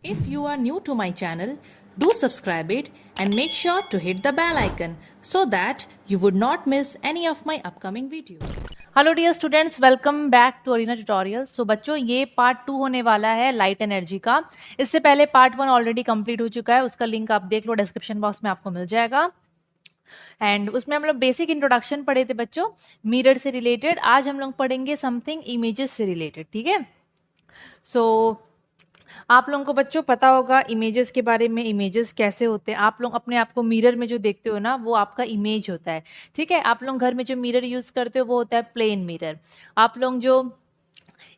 If you are new to my channel, do subscribe it and make sure to hit the bell icon so that you would not miss any of my upcoming videos. Hello dear students, welcome back to Arena Tutorials. So बच्चों, ये part 2 होने वाला है light energy का। इससे पहले part 1 already complete हो चुका है, उसका लिंक आप देख लो, डिस्क्रिप्शन बॉक्स में आपको मिल जाएगा। एंड उसमें हम लोग बेसिक इंट्रोडक्शन पढ़े थे बच्चों, मिरर से रिलेटेड। आज हम लोग पढ़ेंगे समथिंग इमेजेस से रिलेटेड, ठीक है। सो आप लोगों को बच्चों पता होगा इमेजेस के बारे में, इमेजेस कैसे होते हैं। आप लोग अपने आप को मिरर में जो देखते हो ना, वो आपका इमेज होता है, ठीक है। आप लोग घर में जो मिरर यूज़ करते हो वो होता है प्लेन मिरर। आप लोग जो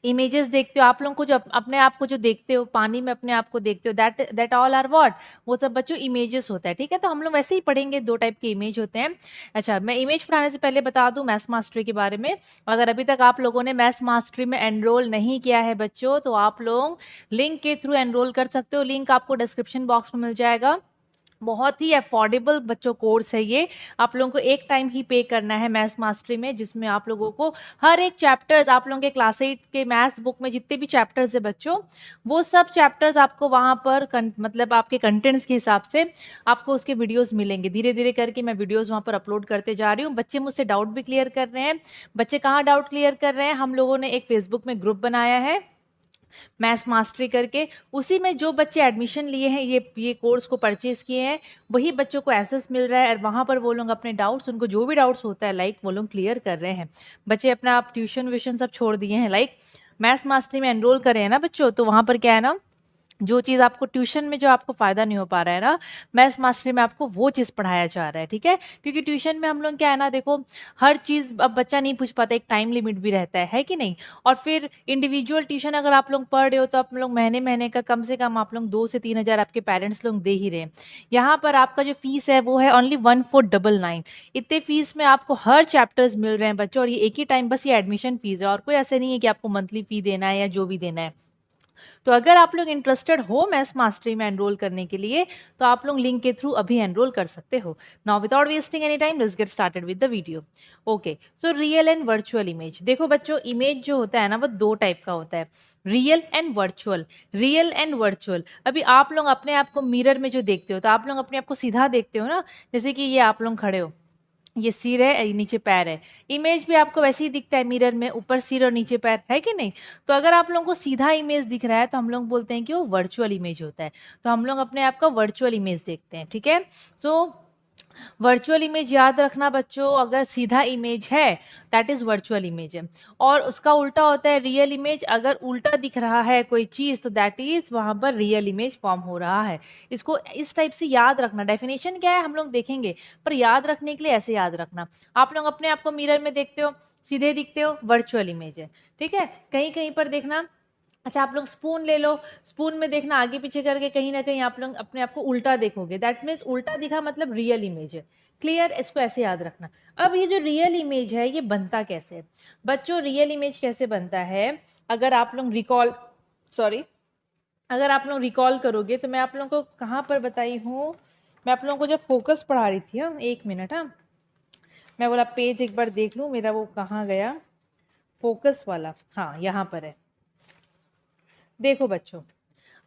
इमेजेस देखते हो, आप लोगों को जो अपने आप को जो देखते हो, पानी में अपने आप को देखते हो, दैट ऑल आर व्हाट, वो सब बच्चों इमेजेस होता है, ठीक है। तो हम लोग वैसे ही पढ़ेंगे, दो टाइप के इमेज होते हैं। अच्छा, मैं इमेज पढ़ाने से पहले बता दूं मैथ्स मास्टरी के बारे में। अगर अभी तक आप लोगों ने मैथ्स मास्टरी में एनरोल नहीं किया है बच्चों, तो आप लोग लिंक के थ्रू एनरोल कर सकते हो। लिंक आपको डिस्क्रिप्शन बॉक्स में मिल जाएगा। बहुत ही अफोर्डेबल बच्चों कोर्स है ये। आप लोगों को एक टाइम ही पे करना है मैथ्स मास्टरी में, जिसमें आप लोगों को हर एक चैप्टर्स, आप लोगों के क्लास 8 के मैथ्स बुक में जितने भी चैप्टर्स है बच्चों, वो सब चैप्टर्स आपको वहाँ पर मतलब आपके कंटेंट्स के हिसाब से आपको उसके वीडियोस मिलेंगे। धीरे धीरे करके मैं वीडियोस वहाँ पर अपलोड करते जा रही हूँ। बच्चे मुझसे डाउट भी क्लियर कर रहे हैं। बच्चे कहाँ डाउट क्लियर कर रहे हैं? हम लोगों ने एक फेसबुक में ग्रुप बनाया है मैथ्स मास्टरी करके। उसी में जो बच्चे एडमिशन लिए हैं, ये कोर्स को परचेज किए हैं, वही बच्चों को एक्सेस मिल रहा है। और वहाँ पर वो लोग अपने डाउट्स, उनको जो भी डाउट्स होता है लाइक, वो लोग क्लियर कर रहे हैं। बच्चे अपना आप ट्यूशन व्यूशन सब छोड़ दिए हैं, लाइक मैथ्स मास्टरी में एनरोल करे हैं ना बच्चों, तो वहाँ पर क्या है ना, जो चीज़ आपको ट्यूशन में जो आपको फ़ायदा नहीं हो पा रहा है ना, मैथ्स मास्टरी में आपको वो चीज़ पढ़ाया जा रहा है, ठीक है। क्योंकि ट्यूशन में हम लोग क्या है ना, देखो हर चीज़ अब बच्चा नहीं पूछ पाता, एक टाइम लिमिट भी रहता है कि नहीं। और फिर इंडिविजुअल ट्यूशन अगर आप लोग पढ़ रहे हो, तो आप लोग महीने महीने का कम से कम आप लोग 2 से 3 हज़ार आपके पेरेंट्स लोग दे ही रहे हैं। यहाँ पर आपका जो फीस है वो है ओनली 1499। इतने फीस में आपको हर चैप्टर्स मिल रहे हैं बच्चों, और ये एक ही टाइम बस ये एडमिशन फीस है, और कोई ऐसे नहीं है कि आपको मंथली फ़ी देना है या जो भी देना है। तो अगर आप लोग इंटरेस्टेड हो मैथ्स मास्टरी में एनरोल करने के लिए, तो आप लोग लिंक के थ्रू अभी एनरोल कर सकते हो। Now without wasting any time, let's get started with the video. Okay, so real and virtual image. देखो बच्चों, इमेज जो होता है ना, वो दो टाइप का होता है, real and virtual. Real and virtual, अभी आप लोग अपने आप को मिरर में जो देखते हो, तो आप लोग अपने आप को सीधा देखते हो ना, जैसे कि ये आप लोग खड़े हो, ये सिर है, ये नीचे पैर है। इमेज भी आपको वैसे ही दिखता है मिरर में, ऊपर सिर और नीचे पैर, है कि नहीं। तो अगर आप लोगों को सीधा इमेज दिख रहा है, तो हम लोग बोलते हैं कि वो वर्चुअल इमेज होता है। तो हम लोग अपने आप का वर्चुअल इमेज देखते हैं, ठीक है। सो वर्चुअल इमेज याद रखना बच्चों, अगर सीधा इमेज है दैट इज वर्चुअल इमेज है, और उसका उल्टा होता है रियल इमेज। अगर उल्टा दिख रहा है कोई चीज़, तो दैट इज वहाँ पर रियल इमेज फॉर्म हो रहा है। इसको इस टाइप से याद रखना। डेफिनेशन क्या है हम लोग देखेंगे, पर याद रखने के लिए ऐसे याद रखना। आप लोग अपने आप को मिरर में देखते हो, सीधे दिखते हो, वर्चुअल इमेज है, ठीक है। कहीं कहीं पर देखना, अच्छा आप लोग स्पून ले लो, स्पून में देखना आगे पीछे करके, कहीं ना कहीं आप लोग अपने आप को उल्टा देखोगे, दैट मीन्स उल्टा दिखा मतलब रियल इमेज है। क्लियर, इसको ऐसे याद रखना। अब ये जो रियल इमेज है, ये बनता कैसे है बच्चों? रियल इमेज कैसे बनता है, अगर आप लोग अगर आप लोग रिकॉल करोगे, तो मैं आप लोगों को कहाँ पर बताई हूँ, मैं आप लोगों को जब फोकस पढ़ा रही थी, हम एक मिनट, हाँ मैं बोला पेज एक बार देख लूँ, मेरा वो कहाँ गया फोकस वाला, हाँ यहाँ पर है। देखो बच्चों,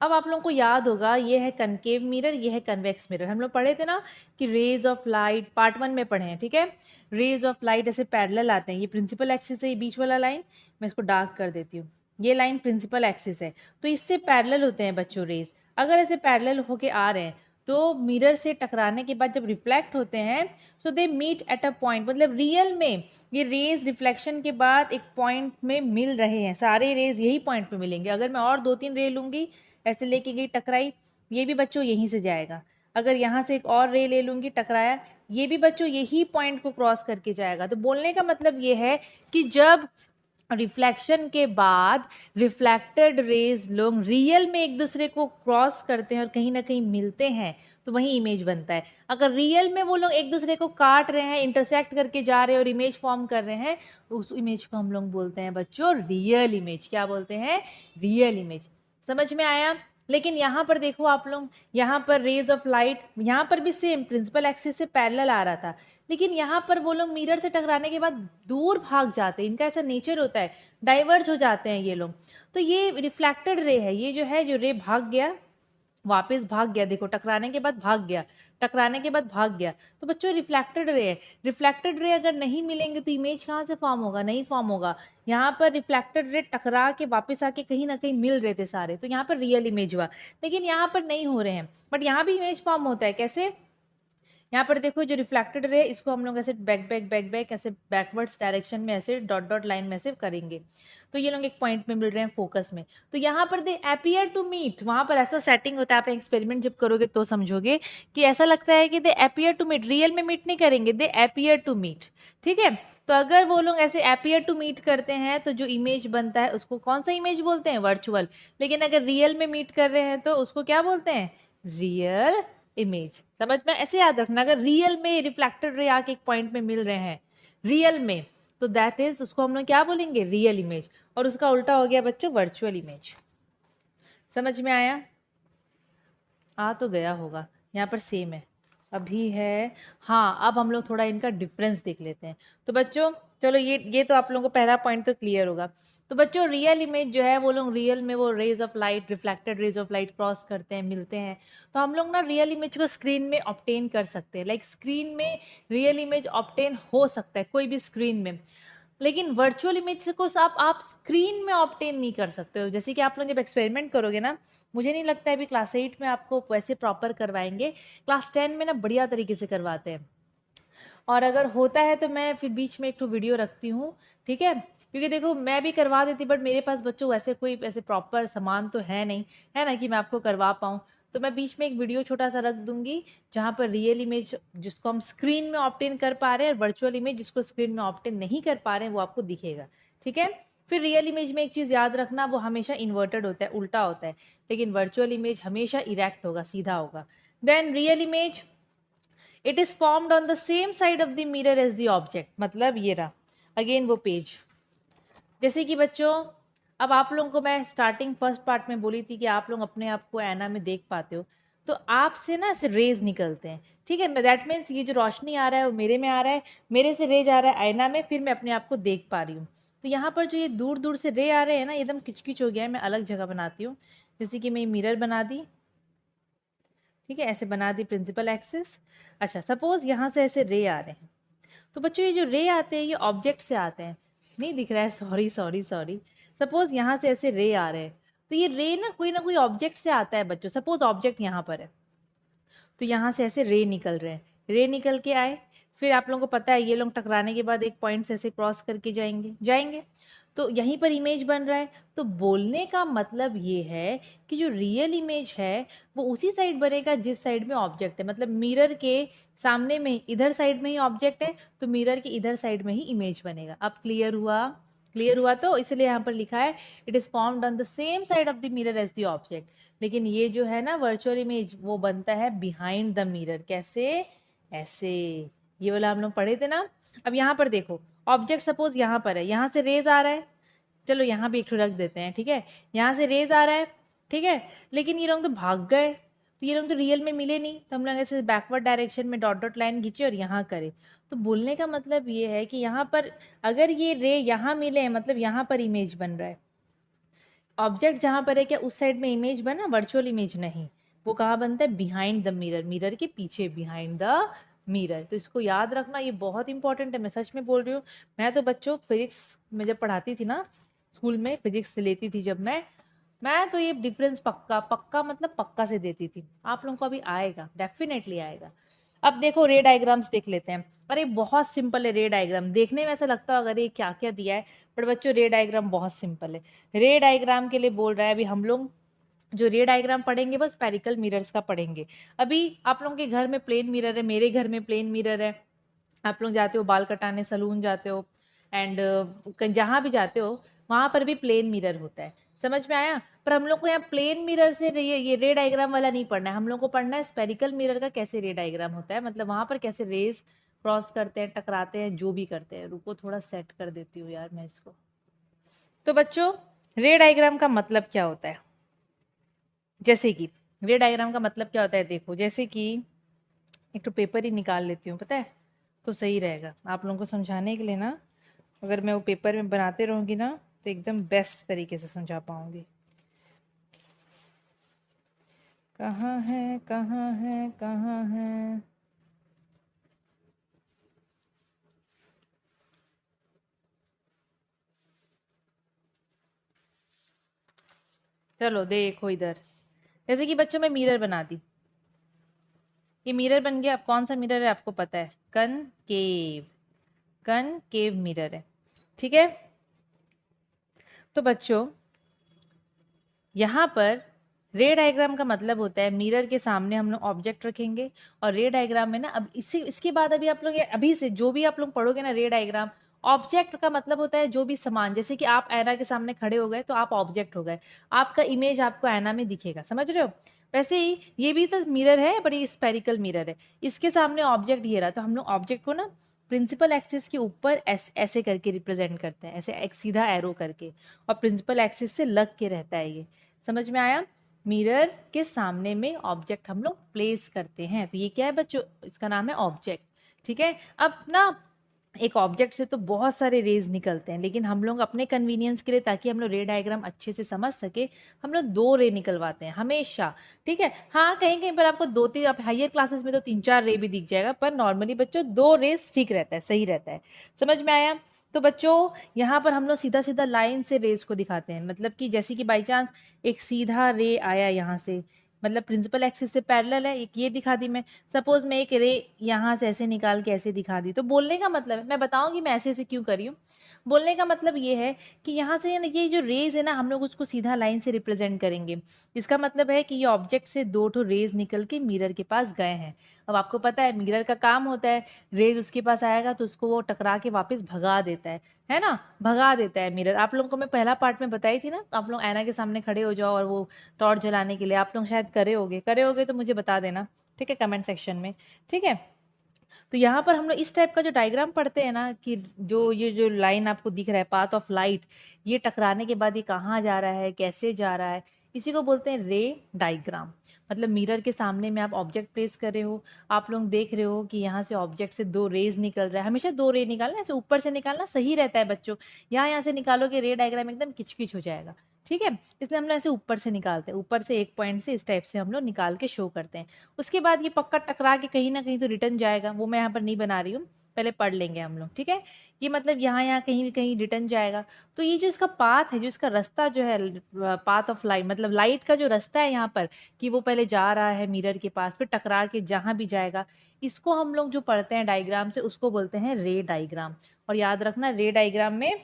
अब आप लोगों को याद होगा, ये है कनकेव मिरर, ये है कन्वेक्स मिरर। हम लोग पढ़े थे ना कि रेज ऑफ लाइट, पार्ट 1 में पढ़े हैं, ठीक है। रेज ऑफ लाइट ऐसे पैरेलल आते हैं, ये प्रिंसिपल एक्सिस है, ये बीच वाला लाइन मैं इसको डार्क कर देती हूँ, ये लाइन प्रिंसिपल एक्सिस है, तो इससे पैरेलल होते हैं बच्चों रेज। अगर ऐसे पैरेलल होके आ रहे हैं, तो मिरर से टकराने के बाद जब रिफ्लेक्ट होते हैं, so they meet at a point, मतलब रियल में ये रेज रिफ्लेक्शन के बाद एक पॉइंट में मिल रहे हैं। सारे रेज यही पॉइंट पे मिलेंगे। अगर मैं और 2-3 रे लूंगी, ऐसे लेके गई टकराई, ये भी बच्चों यहीं से जाएगा। अगर यहाँ से एक और रे ले लूंगी, टकराया, ये भी बच्चों यही पॉइंट को क्रॉस करके जाएगा। तो बोलने का मतलब ये है कि जब रिफ्लेक्शन के बाद रिफ्लेक्टेड रेज लोग रियल में एक दूसरे को क्रॉस करते हैं और कहीं ना कहीं मिलते हैं, तो वही इमेज बनता है। अगर रियल में वो लोग एक दूसरे को काट रहे हैं, इंटरसेक्ट करके जा रहे हैं और इमेज फॉर्म कर रहे हैं, उस इमेज को हम लोग बोलते हैं बच्चों रियल इमेज। क्या बोलते हैं? Real image. समझ में आया? लेकिन यहाँ पर देखो आप लोग, यहाँ पर रेज ऑफ लाइट, यहाँ पर भी सेम प्रिंसिपल एक्सिस से पैरेलल आ रहा था, लेकिन यहाँ पर वो लोग मिरर से टकराने के बाद दूर भाग जाते हैं। इनका ऐसा नेचर होता है, डाइवर्ज हो जाते हैं ये लोग। तो ये रिफ्लेक्टेड रे है, ये जो है, जो रे भाग गया, वापस भाग गया, देखो टकराने के बाद भाग गया, टकराने के बाद भाग गया। तो बच्चों रिफ्लेक्टेड रे है, रिफ्लेक्टेड रे अगर नहीं मिलेंगे तो इमेज कहाँ से फॉर्म होगा, नहीं फॉर्म होगा। यहाँ पर रिफ्लेक्टेड रे टकरा के वापस आके कहीं ना कहीं मिल रहे थे सारे, तो यहाँ पर रियल इमेज हुआ। लेकिन यहाँ पर नहीं हो रहे हैं, बट यहाँ भी इमेज फॉर्म होता है। कैसे? यहाँ पर देखो जो रिफ्लेक्टेड रे, इसको हम लोग ऐसे बैक बैक बैक बैक ऐसे बैकवर्ड्स डायरेक्शन में ऐसे डॉट डॉट लाइन में ऐसे करेंगे, तो ये लोग एक पॉइंट में मिल रहे हैं फोकस में। तो यहाँ पर दे अपीयर टू मीट, वहां पर ऐसा सेटिंग होता है, आप एक्सपेरिमेंट जब करोगे तो समझोगे कि ऐसा लगता है कि they appear to meet, real में मीट नहीं करेंगे, दे अपीयर टू मीट। ठीक है, तो अगर वो लोग ऐसे अपीयर टू मीट करते हैं तो जो इमेज बनता है उसको कौन सा इमेज बोलते हैं? वर्चुअल। लेकिन अगर रियल में मीट कर रहे हैं तो उसको क्या बोलते हैं? Real image. समझ में? ऐसे याद रखना, अगर रियल में रिफ्लेक्टेड रे आके एक पॉइंट में मिल रहे हैं रियल में, तो दैट इज, उसको हम लोग क्या बोलेंगे? Real image. और उसका उल्टा हो गया बच्चों वर्चुअल इमेज। समझ में आया? आ तो गया होगा, यहाँ पर सेम है अभी है। हाँ, अब हम लोग थोड़ा इनका डिफरेंस देख लेते हैं। तो बच्चों चलो, ये तो आप लोगों को पहला पॉइंट तो क्लियर होगा। तो बच्चों रियल इमेज जो है, वो लोग रियल में वो rays of light, reflected rays of light cross करते हैं, मिलते हैं। तो हम लोग ना रियल इमेज को स्क्रीन में ऑब्टेन कर सकते हैं, लाइक स्क्रीन में रियल इमेज ऑब्टेन हो सकता है कोई भी स्क्रीन में। लेकिन वर्चुअल इमेज को आप स्क्रीन में ऑब्टेन नहीं कर सकते हो। जैसे कि आप लोग जब एक्सपेरिमेंट करोगे ना, मुझे नहीं लगता है अभी क्लास 8 में आपको वैसे प्रॉपर करवाएंगे, क्लास 10 में ना बढ़िया तरीके से करवाते हैं। और अगर होता है तो मैं फिर बीच में एक तो वीडियो रखती हूँ, ठीक है? क्योंकि देखो मैं भी करवा देती, बट मेरे पास बच्चों वैसे कोई ऐसे प्रॉपर सामान तो है नहीं, है ना, कि मैं आपको करवा पाऊँ। तो मैं बीच में एक वीडियो छोटा सा रख दूंगी, जहाँ पर रियल इमेज जिसको हम स्क्रीन में ऑब्टेन कर पा रहे हैं, और वर्चुअल इमेज जिसको स्क्रीन में ऑब्टेन नहीं कर पा रहे हैं, वो आपको दिखेगा। ठीक है? फिर रियल इमेज में एक चीज़ याद रखना, वो हमेशा इन्वर्टेड होता है, उल्टा होता है। लेकिन वर्चुअल इमेज हमेशा इरेक्ट होगा, सीधा होगा। Then real image, it is formed on the same side of the mirror as the object. मतलब ये रहा अगेन वो पेज। जैसे कि बच्चों, अब आप लोगों को मैं स्टार्टिंग फर्स्ट पार्ट में बोली थी कि आप लोग अपने आप को ऐना में देख पाते हो, तो आपसे ना ऐसे रेज निकलते हैं। ठीक है, दैट मीन्स ये जो रोशनी आ रहा है वो मेरे में आ रहा है, मेरे से रेज आ रहा है आईना में, फिर मैं अपने आप को देख पा रही हूँ। तो यहाँ पर जो ये दूर दूर से रे आ रहे हैं ना, एकदम किचकिच हो गया है। मैं अलग जगह बनाती हूँ, जैसे कि मैं मिरर बना दी। ठीक है, ऐसे बना दी प्रिंसिपल एक्सिस। अच्छा, सपोज यहाँ से ऐसे रे आ रहे हैं, तो बच्चों ये जो रे आते हैं ये ऑब्जेक्ट से आते हैं। नहीं दिख रहा है, सॉरी सॉरी सॉरी। सपोज यहाँ से ऐसे रे आ रहे हैं, तो ये रे ना कोई ऑब्जेक्ट से आता है बच्चों। सपोज ऑब्जेक्ट यहाँ पर है, तो यहाँ से ऐसे रे निकल रहे हैं, रे निकल के आए, फिर आप लोगों को पता है ये लोग टकराने के बाद एक पॉइंट से ऐसे क्रॉस करके जाएंगे जाएंगे, तो यहीं पर इमेज बन रहा है। तो बोलने का मतलब ये है कि जो रियल इमेज है वो उसी साइड बनेगा जिस साइड में ऑब्जेक्ट है। मतलब मिरर के सामने में इधर साइड में ही ऑब्जेक्ट है, तो मिरर के इधर साइड में ही इमेज बनेगा। अब क्लियर हुआ? क्लियर हुआ, तो इसलिए यहाँ पर लिखा है it is formed on the same side of the mirror as the object. लेकिन ये जो है ना वर्चुअल इमेज, वो बनता है बिहाइंड द मिरर। कैसे? ऐसे, ये वाला हम लोग पढ़े थे ना। अब यहाँ पर देखो, ऑब्जेक्ट सपोज यहाँ पर है, यहाँ से रेज आ रहा है, चलो यहाँ भी एक ठो रख देते हैं। ठीक है, यहाँ से रेज आ रहा है, ठीक है, लेकिन ये लोग तो भाग गए, तो ये लोग तो रियल में मिले नहीं, तो हम लोग ऐसे बैकवर्ड डायरेक्शन में डॉट डॉट लाइन खींचे और यहाँ करे। तो बोलने का मतलब ये है कि यहाँ पर अगर ये रे यहाँ मिले हैं, मतलब यहाँ पर इमेज बन रहा है। ऑब्जेक्ट जहाँ पर है, क्या उस साइड में इमेज बना? वर्चुअल इमेज नहीं, वो कहाँ बनता है? बिहाइंड द मिरर, मिरर के पीछे, बिहाइंड द मिरर। तो इसको याद रखना, ये बहुत इंपॉर्टेंट है, मैं सच में बोल रही हूँ। मैं तो बच्चों फिजिक्स में जब पढ़ाती थी ना, स्कूल में फिजिक्स से लेती थी जब मैं तो ये डिफरेंस पक्का पक्का मतलब पक्का से देती थी। आप लोगों को अभी आएगा, डेफिनेटली आएगा। अब देखो रे डायग्राम्स देख लेते हैं। अरे बहुत सिंपल है रे डायग्राम, देखने में ऐसा लगता है अगर ये क्या क्या दिया है, पर बच्चों रे डायग्राम बहुत सिंपल है। रे डायग्राम के लिए बोल रहा है, अभी हम लोग जो रे डायग्राम पढ़ेंगे वो स्पेरिकल मिरर्स का पढ़ेंगे। अभी आप लोगों के घर में प्लेन मिरर है, मेरे घर में प्लेन मिरर है। आप लोग जाते हो बाल कटाने, सलून जाते हो, एंड जहाँ भी जाते हो वहाँ पर भी प्लेन मिरर होता है। समझ में आया? पर हम लोग को यहाँ प्लेन मिरर से ये रे डायग्राम वाला नहीं पढ़ना है, हम लोग को पढ़ना है स्पेरिकल मिरर का कैसे रे डायग्राम होता है, मतलब वहाँ पर कैसे रेज क्रॉस करते हैं, टकराते हैं, जो भी करते हैं। रुको थोड़ा सेट कर देती हूँ यार मैं इसको। तो बच्चों रे डायग्राम का मतलब क्या होता है? जैसे कि रे डायग्राम का मतलब क्या होता है, देखो जैसे कि एक तो पेपर ही निकाल लेती हूँ, पता है तो सही रहेगा आप लोगों को समझाने के लिए ना। अगर मैं वो पेपर में बनाते रहूँगी ना तो एकदम बेस्ट तरीके से समझा पाऊँगी। कहाँ है, कहाँ है, कहाँ है? चलो देखो इधर, जैसे कि बच्चों में मिरर बना दी, ये मिरर बन गया। अब कौन सा मिरर है आपको पता है? कनकेव, कनकेव मिरर है, ठीक है। तो बच्चों यहाँ पर रे डायग्राम का मतलब होता है मिरर के सामने हम लोग ऑब्जेक्ट रखेंगे, और रे डायग्राम में ना, अब इसी इसके बाद अभी आप लोग अभी से जो भी आप लोग पढ़ोगे ना रे डायग्राम, ऑब्जेक्ट का मतलब होता है जो भी सामान, जैसे कि आप आईना के सामने खड़े हो गए तो आप ऑब्जेक्ट हो गए, आपका इमेज आपको आईना में दिखेगा, समझ रहे हो? वैसे ही ये भी तो मिरर है, बड़ी स्पेरिकल मिरर है, इसके सामने ऑब्जेक्ट ये रहा, तो हम लोग ऑब्जेक्ट को ना प्रिंसिपल एक्सिस के ऊपर ऐसे करके रिप्रेजेंट करते हैं, ऐसे एक सीधा एरो करके, और प्रिंसिपल एक्सिस से लग के रहता है ये, समझ में आया? मिरर के सामने में ऑब्जेक्ट हम लोग प्लेस करते हैं, तो ये क्या है बच्चों? इसका नाम है ऑब्जेक्ट, ठीक है। अब ना एक ऑब्जेक्ट से तो बहुत सारे रेज निकलते हैं, लेकिन हम लोग अपने कन्वीनियंस के लिए, ताकि हम लोग रे डायग्राम अच्छे से समझ सके, हम लोग 2 रे निकलवाते हैं हमेशा, ठीक है। हाँ, कहीं कहीं पर आपको 2-3, आप हायर क्लासेस में तो 3-4 रे भी दिख जाएगा, पर नॉर्मली बच्चों 2 रेस ठीक रहता है, सही रहता है, समझ में आया? तो बच्चों यहाँ पर हम लोग सीधा सीधा लाइन से रेस को दिखाते हैं, मतलब कि जैसे कि बाई चांस एक सीधा रे आया यहाँ से, मतलब प्रिंसिपल एक्सिस से पैरेलल है, एक ये दिखा दी मैं, सपोज मैं एक रे यहाँ से ऐसे निकाल के ऐसे दिखा दी, तो बोलने का मतलब है, मैं बताऊंगी मैं ऐसे ऐसे क्यों करी हूँ, बोलने का मतलब ये है कि यहाँ से ये जो रेज है ना, हम लोग उसको सीधा लाइन से रिप्रेजेंट करेंगे, इसका मतलब है कि ये ऑब्जेक्ट से 2 ठो रेज निकल के मिरर के पास गए हैं। अब आपको पता है मिरर का काम होता है, रेज उसके पास आएगा तो उसको वो टकरा के वापस भगा देता है ना, भगा देता है मिरर। आप लोगों को मैं पहला पार्ट में बताई थी ना, आप लोग आईना के सामने खड़े हो जाओ और वो टॉर्च जलाने के लिए, आप लोग शायद करे होगे तो मुझे बता देना, ठीक है, कमेंट सेक्शन में, ठीक है। तो यहाँ पर हम लोग इस टाइप का जो डायग्राम पढ़ते हैं ना, कि जो ये जो लाइन आपको दिख रहा है पाथ ऑफ लाइट, ये टकराने के बाद ये कहाँ जा रहा है, कैसे जा रहा है, इसी को बोलते हैं रे डायग्राम। मतलब मिरर के सामने में आप ऑब्जेक्ट प्लेस कर रहे हो, आप लोग देख रहे हो कि यहाँ से ऑब्जेक्ट से 2 रेज निकल रहा है, हमेशा 2 रे निकालना, ऐसे ऊपर से निकालना सही रहता है बच्चों, यहाँ से निकालोगे रे डायग्राम एकदम किचकिच हो जाएगा, ठीक है। इसलिए हम लोग ऐसे ऊपर से निकालते हैं, ऊपर से एक पॉइंट से इस टाइप से हम लोग निकाल के शो करते हैं। उसके बाद ये पक्का टकरा के कहीं ना कहीं तो रिटर्न जाएगा, वो मैं यहाँ पर नहीं बना रही हूँ, पहले पढ़ लेंगे हम लोग, ठीक है। ये मतलब यहाँ कहीं भी कहीं रिटर्न जाएगा। तो ये जो इसका पाथ है, जो इसका रास्ता जो है, पाथ ऑफ लाइट, मतलब लाइट का जो रास्ता है यहाँ पर, कि वो पहले जा रहा है मिरर के पास, फिर टकरा के जहाँ भी जाएगा, इसको हम लोग जो पढ़ते हैं डायग्राम से, उसको बोलते हैं रे डायग्राम। और याद रखना, रे डायग्राम में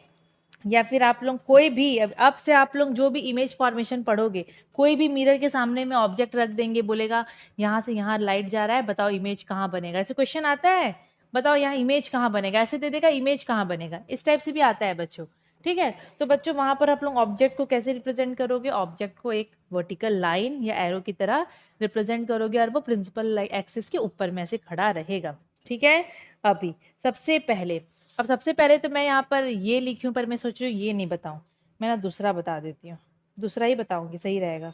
या फिर आप लोग कोई भी, अब से आप लोग जो भी इमेज फॉर्मेशन पढ़ोगे, कोई भी मिरर के सामने में ऑब्जेक्ट रख देंगे, बोलेगा यहाँ से यहाँ लाइट जा रहा है, बताओ इमेज कहाँ बनेगा, ऐसे क्वेश्चन आता है, बताओ यहाँ इमेज कहाँ बनेगा, ऐसे दे देगा इमेज कहाँ बनेगा, इस टाइप से भी आता है बच्चों, ठीक है। तो बच्चों वहां पर आप लोग ऑब्जेक्ट को कैसे रिप्रेजेंट करोगे? ऑब्जेक्ट को एक वर्टिकल लाइन या एरो की तरह रिप्रेजेंट करोगे, और वो प्रिंसिपल एक्सिस के ऊपर में ऐसे खड़ा रहेगा, ठीक है। अभी सबसे पहले तो मैं यहाँ पर ये लिखी हूँ, पर मैं सोच रही हूँ ये नहीं बताऊँ, मैं ना दूसरा बता देती हूँ, दूसरा ही बताऊंगी, सही रहेगा,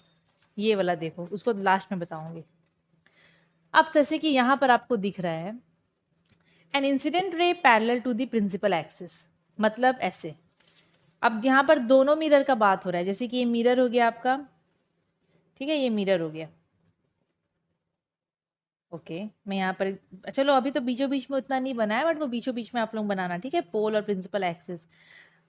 ये वाला देखो, उसको लास्ट में बताऊंगी। अब जैसे कि यहाँ पर आपको दिख रहा है an incident ray parallel to the principal axis, मतलब ऐसे। अब यहाँ पर दोनों मिरर का बात हो रहा है, जैसे कि ये मिरर हो गया आपका, ठीक है, ये मिरर हो गया, ओके। मैं यहाँ पर, चलो अभी तो बीचों बीच में उतना नहीं बना है, बट वो बीचों बीच में आप लोग बनाना, ठीक है, पोल और प्रिंसिपल एक्सिस।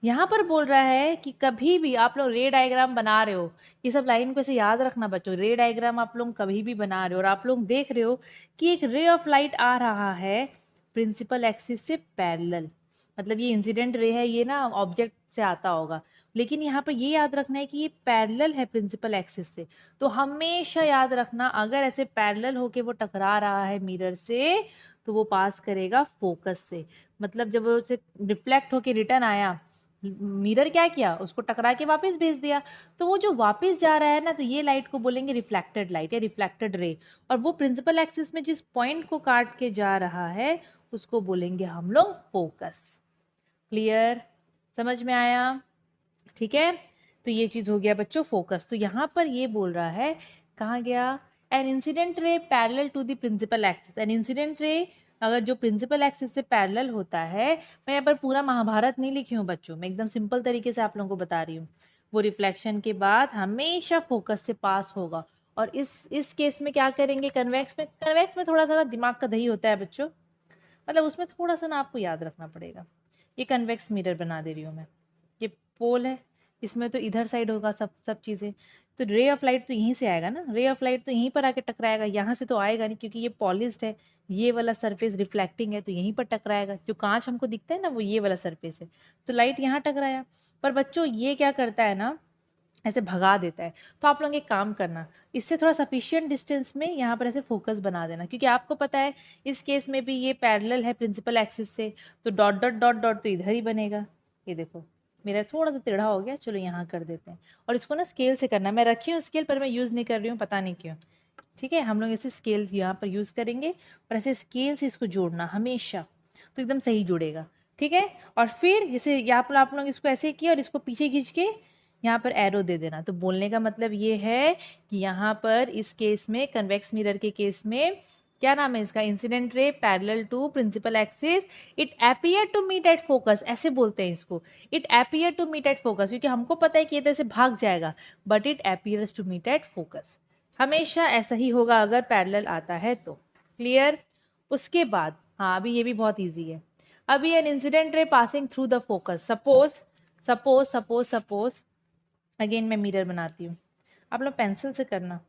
यहाँ पर बोल रहा है कि कभी भी आप लोग रे डायग्राम बना रहे हो, ये सब लाइन को ऐसे याद रखना बच्चों, रे डायग्राम आप लोग कभी भी बना रहे हो और आप लोग देख रहे हो कि एक रे ऑफ लाइट आ रहा है प्रिंसिपल एक्सिस से पैरेलल, मतलब ये इंसिडेंट रे है, ये ना ऑब्जेक्ट से आता होगा, लेकिन यहाँ पर ये याद रखना है कि ये पैरेलल है प्रिंसिपल एक्सिस से। तो हमेशा याद रखना, अगर ऐसे पैरेलल होके वो टकरा रहा है मिरर से, तो वो पास करेगा फोकस से, मतलब जब वो उसे रिफ्लेक्ट होके रिटर्न आया, मिरर क्या किया, उसको टकरा के वापस भेज दिया, तो वो जो वापस जा रहा है ना, तो ये लाइट को बोलेंगे रिफ्लेक्टेड लाइट या रिफ्लेक्टेड रे, और वो प्रिंसिपल एक्सिस में जिस पॉइंट को काट के जा रहा है उसको बोलेंगे हम लोग फोकस। क्लियर, समझ में आया? ठीक है, तो ये चीज हो गया बच्चों फोकस। तो यहाँ पर ये बोल रहा है, कहाँ गया, an incident ray parallel to the principal axis, an incident ray अगर जो प्रिंसिपल एक्सिस से पैरेलल होता है, मैं यहाँ पर पूरा महाभारत नहीं लिखी हूँ बच्चों, मैं एकदम सिंपल तरीके से आप लोगों को बता रही हूँ, वो रिफ्लेक्शन के बाद हमेशा फोकस से पास होगा, और इस केस में क्या करेंगे, कन्वेक्स में थोड़ा सा ना दिमाग का दही होता है बच्चों, मतलब उसमें थोड़ा सा ना आपको याद रखना पड़ेगा। ये कन्वेक्स मिरर बना दे रही हूँ मैं, ये पोल है, इसमें तो इधर साइड होगा सब चीज़ें, तो रे ऑफ लाइट तो यहीं से आएगा ना, रे ऑफ लाइट तो यहीं पर आके टकराएगा, यहाँ से तो आएगा नहीं क्योंकि ये पॉलिश्ड है, ये वाला सरफेस रिफ्लेक्टिंग है तो यहीं पर टकराएगा। जो कांच हमको दिखता है ना वो ये वाला सरफेस है, तो लाइट यहाँ टकराया। पर बच्चों ये क्या करता है ना, ऐसे भगा देता है। तो आप लोग एक काम करना, इससे थोड़ा सफिशिएंट डिस्टेंस में यहाँ पर ऐसे फोकस बना देना, क्योंकि आपको पता है इस केस में भी ये पैरेलल है प्रिंसिपल एक्सिस से, तो डॉट डॉट डॉट डॉट तो इधर ही बनेगा। ये देखो मेरा थोड़ा सा टेढ़ा हो गया, चलो यहाँ कर देते हैं। और इसको ना स्केल से करना, मैं रखी हूँ स्केल पर मैं यूज़ नहीं कर रही हूँ, पता नहीं क्यों। ठीक है, हम लोग ऐसे स्केल्स यहाँ पर यूज़ करेंगे और ऐसे स्केल से इसको जोड़ना हमेशा, तो एकदम सही जुड़ेगा। ठीक है, और फिर जैसे यहाँ पर आप लोग इसको ऐसे किया और इसको पीछे खींच के यहाँ पर एरो दे देना। तो बोलने का मतलब ये है कि यहाँ पर इस केस में, कन्वेक्स मिरर के केस में, क्या नाम है इसका, incident ray parallel to principal axis, it appear to meet at focus, ऐसे बोलते हैं इसको, it appear to meet at focus, क्योंकि हमको पता है कि ये तो ऐसे भाग जाएगा, but it appears to meet at focus. हमेशा ऐसा ही होगा अगर पैरेलल आता है तो। क्लियर। उसके बाद हाँ, अभी ये भी बहुत ईजी है। अभी एन इंसिडेंट रे passing through the focus, suppose suppose suppose suppose again मैं मिरर बनाती हूँ, आप लोग पेंसिल से करना,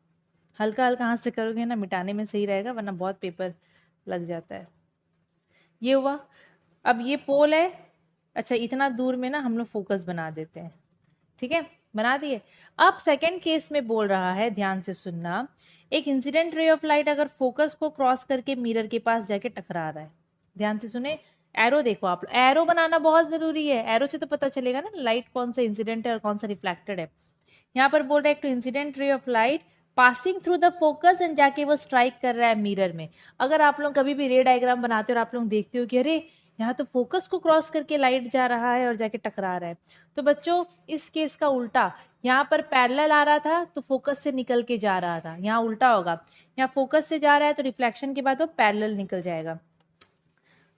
हल्का हल्का हाथ से करोगे ना, मिटाने में सही रहेगा, वरना बहुत पेपर लग जाता है। ये हुआ। अब ये पोल है, अच्छा इतना दूर में ना हम लोग फोकस बना देते हैं। ठीक है, बना दिए। अब सेकंड केस में बोल रहा है, ध्यान से सुनना, एक इंसिडेंट रे ऑफ लाइट अगर फोकस को क्रॉस करके मिरर के पास जाके टकरा रहा है, ध्यान से सुने, एरो देखो आप, एरो बनाना बहुत जरूरी है, एरो से तो पता चलेगा ना लाइट कौन सा इंसिडेंट है और कौन सा रिफ्लेक्टेड है। यहाँ पर बोल रहा है एक तो incident ray of light passing through the focus and जाके वो स्ट्राइक कर रहा है मिरर में। अगर आप लोग कभी भी रे डायग्राम बनाते हो और आप लोग देखते हो कि अरे यहाँ तो फोकस को क्रॉस करके लाइट जा रहा है और जाके टकरा रहा है, तो बच्चों इस केस का उल्टा, यहाँ पर पैरेलल आ रहा था तो फोकस से निकल के जा रहा था, यहाँ उल्टा होगा, यहाँ फोकस से जा रहा है तो रिफ्लेक्शन के बाद वो पैरेलल निकल जाएगा,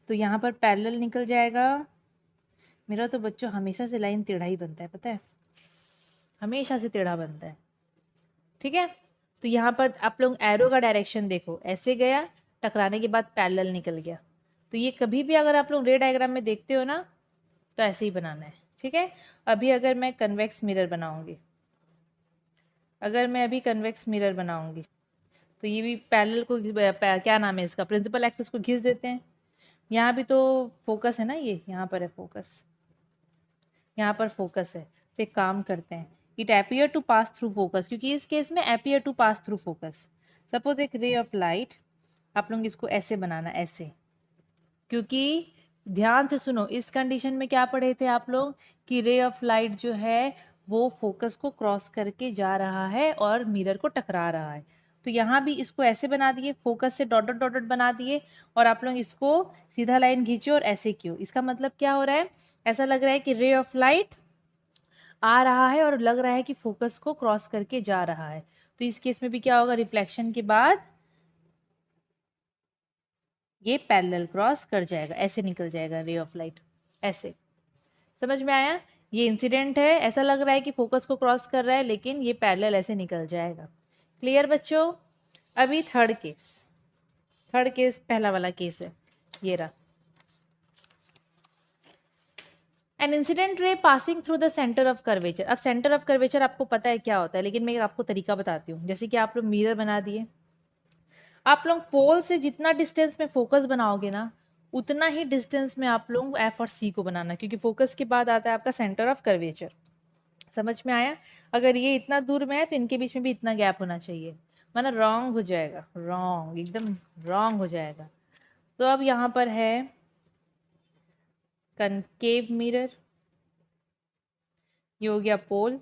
तो यहाँ पर पैरेलल निकल जाएगा। मेरा तो बच्चों हमेशा से लाइन टेढ़ा ही बनता है, पता है, हमेशा से टेढ़ा बनता है। ठीक है, तो यहाँ पर आप लोग एरो का डायरेक्शन देखो, ऐसे गया, टकराने के बाद पैरेलल निकल गया, तो ये कभी भी अगर आप लोग रे डायग्राम में देखते हो ना तो ऐसे ही बनाना है। ठीक है, अभी अगर मैं कन्वेक्स मिरर बनाऊंगी, अगर मैं अभी कन्वेक्स मिरर बनाऊंगी तो ये भी पैरेलल को क्या नाम है इसका, प्रिंसिपल एक्सिस को घिस देते हैं। यहाँ भी तो फोकस है ना, ये यहाँ पर है फोकस, यहाँ पर फोकस है, तो एक काम करते हैं, it appear to pass through focus, क्योंकि इस केस में appear to pass through focus. Suppose एक रे ऑफ लाइट, आप लोग इसको ऐसे बनाना, ऐसे, क्योंकि ध्यान से सुनो, इस कंडीशन में क्या पढ़े थे आप लोग कि रे ऑफ लाइट जो है वो फोकस को क्रॉस करके जा रहा है और मिरर को टकरा रहा है, तो यहाँ भी इसको ऐसे बना दिए, फोकस से डॉट डॉट डॉट डॉट बना दिए, और आप लोग इसको सीधा लाइन खींचो और ऐसे क्यों, इसका मतलब क्या हो रहा है, ऐसा लग रहा है कि रे ऑफ लाइट आ रहा है और लग रहा है कि फोकस को क्रॉस करके जा रहा है, तो इस केस में भी क्या होगा, रिफ्लेक्शन के बाद ये पैरेलल क्रॉस कर जाएगा, ऐसे निकल जाएगा रे ऑफ लाइट, ऐसे। समझ में आया, ये इंसिडेंट है, ऐसा लग रहा है कि फोकस को क्रॉस कर रहा है लेकिन ये पैरेलल ऐसे निकल जाएगा। क्लियर बच्चों। अभी थर्ड केस पहला वाला केस है, ये रहा, एन इंसिडेंट रे passing through the centre of curvature. अब सेंटर ऑफ कर्वेचर आपको पता है क्या होता है, लेकिन मैं आपको तरीका बताती हूँ। जैसे कि आप लोग मिरर बना दिए, आप लोग पोल से जितना डिस्टेंस में फोकस बनाओगे ना, उतना ही डिस्टेंस में आप लोग एफ और सी को बनाना, क्योंकि फोकस के बाद आता है आपका सेंटर ऑफ कर्वेचर। समझ में आया, अगर ये इतना दूर में है तो इनके बीच में भी इतना गैप होना चाहिए, वरना रॉन्ग हो जाएगा, रॉन्ग, एकदम रॉन्ग हो जाएगा। तो अब यहाँ पर है कनकेव मिरर, ये हो गया पोल।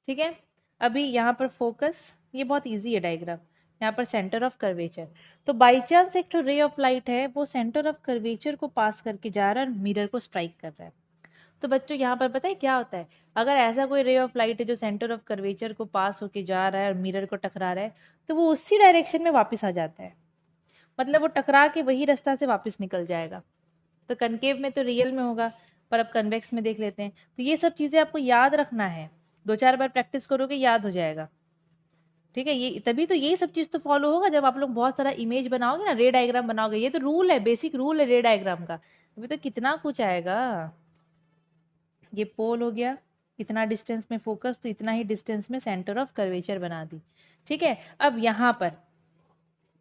ठीक है, अभी यहाँ पर फोकस, ये बहुत इजी है डायग्राम, यहाँ पर सेंटर ऑफ कर्वेचर, तो बाई चांस एक तो रे ऑफ लाइट है वो सेंटर ऑफ कर्वेचर को पास करके जा रहा है और मिरर को स्ट्राइक कर रहा है। तो बच्चों यहाँ पर पता है क्या होता है, अगर ऐसा कोई रे ऑफ लाइट है जो सेंटर ऑफ कर्वेचर को पास होके जा रहा है और मिरर को टकरा रहा है, तो वो उसी डायरेक्शन में वापस आ जाता है, मतलब वो टकरा के वही रास्ता से वापस निकल जाएगा। तो कनकेव में तो रियल में होगा, पर अब कन्वेक्स में देख लेते हैं। तो ये सब चीज़ें आपको याद रखना है, 2-4 बार प्रैक्टिस करोगे याद हो जाएगा, ठीक है। ये तभी तो यही सब चीज़ तो फॉलो होगा जब आप लोग बहुत सारा इमेज बनाओगे ना, रे डायग्राम बनाओगे। ये तो रूल है, बेसिक रूल है रे डायग्राम का। अभी तो कितना कुछ आएगा। ये पोल हो गया, इतना डिस्टेंस में फोकस, तो इतना ही डिस्टेंस में सेंटर ऑफ कर्वेचर बना दी, ठीक है। अब यहाँ पर,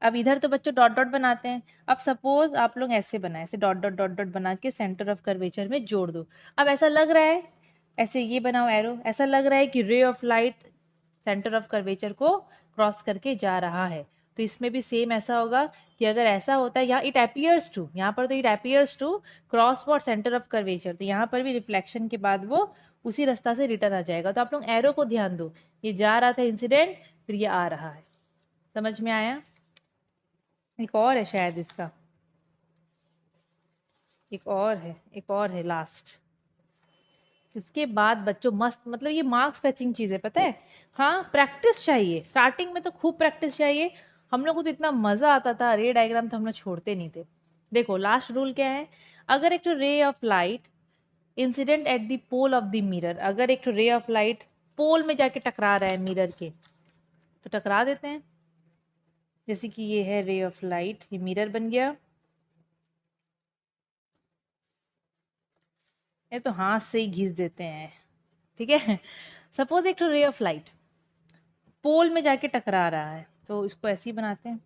अब इधर तो बच्चों डॉट डॉट बनाते हैं। अब सपोज आप लोग ऐसे बनाए, ऐसे डॉट डॉट डॉट डॉट बना के सेंटर ऑफ कर्वेचर में जोड़ दो। अब ऐसा लग रहा है, ऐसे ये बनाओ एरो, ऐसा लग रहा है कि रे of light centre of curvature को क्रॉस करके जा रहा है। तो इसमें भी सेम ऐसा होगा कि अगर ऐसा होता है, यहाँ इट अपीयर्स टू, यहाँ पर तो it appears to cross what centre of curvature, तो यहाँ पर भी रिफ्लेक्शन के बाद वो उसी रास्ता से रिटर्न आ जाएगा। तो आप लोग एरो को ध्यान दो, ये जा रहा था इंसिडेंट, फिर ये आ रहा है। समझ में आया? एक और है शायद इसका, एक और है लास्ट। उसके बाद बच्चों मस्त, मतलब ये मार्क्स फेचिंग चीज़ है, पता है। हाँ, प्रैक्टिस चाहिए, स्टार्टिंग में तो खूब प्रैक्टिस चाहिए। हम लोग को तो इतना मज़ा आता था, रे डायग्राम तो हम लोग छोड़ते नहीं थे। देखो लास्ट रूल क्या है, अगर एक तो ray of light incident at the pole of the mirror, अगर एक तो रे ऑफ लाइट पोल में जाके टकरा रहा है मिरर के, तो टकरा देते हैं। जैसे कि ये है रे ऑफ लाइट, ये मिरर बन गया, ये तो हाथ से ही घिस देते हैं, ठीक है। सपोज एक तो रे ऑफ लाइट पोल में जाके टकरा रहा है, तो इसको ऐसे ही बनाते हैं।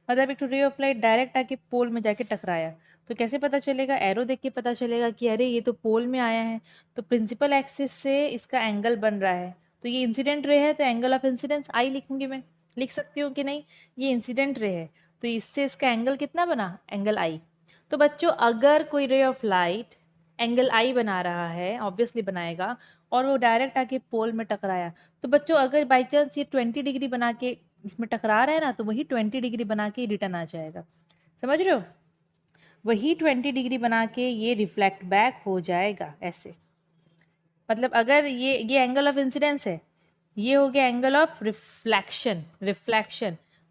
मतलब एक तो रे ऑफ लाइट डायरेक्ट आके पोल में जाके टकराया, तो कैसे पता चलेगा? एरो देख के पता चलेगा कि अरे ये तो पोल में आया है, तो प्रिंसिपल एक्सिस से इसका एंगल बन रहा है। तो ये इंसिडेंट रे है, तो एंगल ऑफ इंसिडेंस आई लिखूंगी मैं, लिख सकती हूँ कि नहीं? ये इंसिडेंट रे है, तो इससे इसका एंगल कितना बना? एंगल आई। तो बच्चों अगर कोई रे ऑफ लाइट एंगल आई बना रहा है, ऑब्वियसली बनाएगा, और वो डायरेक्ट आके पोल में टकराया, तो बच्चों अगर बाई चांस ये 20 डिग्री बना के इसमें टकरा रहा है ना, तो वही 20 डिग्री बना के रिटर्न आ जाएगा। समझ रहे हो? वही 20 डिग्री बना के ये रिफ्लेक्ट बैक हो जाएगा ऐसे। मतलब अगर ये एंगल ऑफ इंसिडेंस है, ये हो गया एंगल ऑफ रिफ्लेक्शन,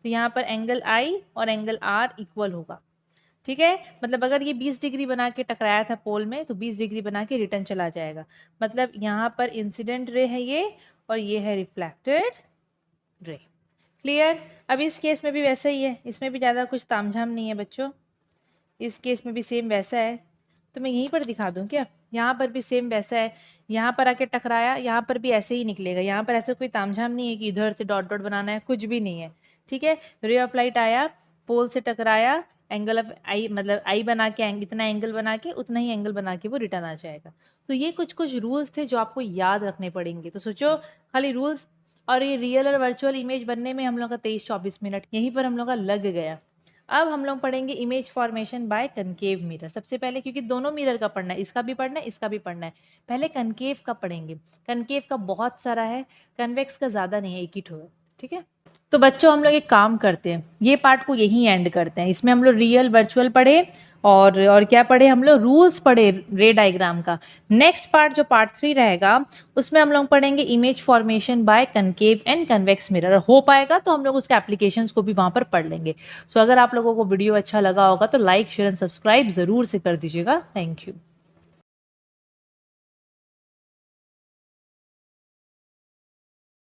तो यहाँ पर एंगल आई और एंगल आर इक्वल होगा, ठीक है। मतलब अगर ये 20 डिग्री बना के टकराया था पोल में, तो 20 डिग्री बना के रिटर्न चला जाएगा। मतलब यहाँ पर इंसिडेंट रे है ये, और ये है रिफ्लेक्टेड रे। क्लियर? अब इस केस में भी वैसा ही है, इसमें भी ज़्यादा कुछ तामझाम नहीं है बच्चों। इस केस में भी सेम वैसा है, तो मैं यहीं पर दिखा दूँ क्या? यहाँ पर भी सेम वैसा है, यहाँ पर आके टकराया, यहाँ पर भी ऐसे ही निकलेगा। यहाँ पर ऐसा कोई तामझाम नहीं है कि इधर से डॉट डॉट बनाना है, कुछ भी नहीं है, ठीक है। रे ऑफ लाइट आया, पोल से टकराया, एंगल ऑफ आई, मतलब आई बना के इतना एंगल बना के, उतना ही एंगल बना के वो रिटर्न आ जाएगा। तो ये कुछ कुछ रूल्स थे जो आपको याद रखने पड़ेंगे। तो सोचो खाली रूल्स, और ये रियल और वर्चुअल इमेज बनने में हम लोग का 23-24 मिनट यहीं पर हम लोग का लग गया। अब हम लोग पढ़ेंगे image formation by concave mirror सबसे पहले, क्योंकि दोनों मिरर का पढ़ना है, इसका भी पढ़ना है, इसका भी पढ़ना है। पहले कनकेव का पढ़ेंगे। कनकेव का बहुत सारा है, कन्वेक्स का ज़्यादा नहीं है, एक ही ठो है, ठीक है। तो बच्चों हम लोग एक काम करते हैं, ये पार्ट को यहीं एंड करते हैं। इसमें हम लोग रियल वर्चुअल पढ़े, और क्या पढ़े हम लोग? रूल्स पढ़े रे डायग्राम का। नेक्स्ट पार्ट जो पार्ट 3 रहेगा, उसमें हम लोग पढ़ेंगे image formation by concave and convex mirror. हो पाएगा तो हम लोग उसके एप्लीकेशंस को भी वहाँ पर पढ़ लेंगे। सो अगर आप लोगों को वीडियो अच्छा लगा होगा तो लाइक, शेयर एंड सब्सक्राइब ज़रूर से कर दीजिएगा। Thank you.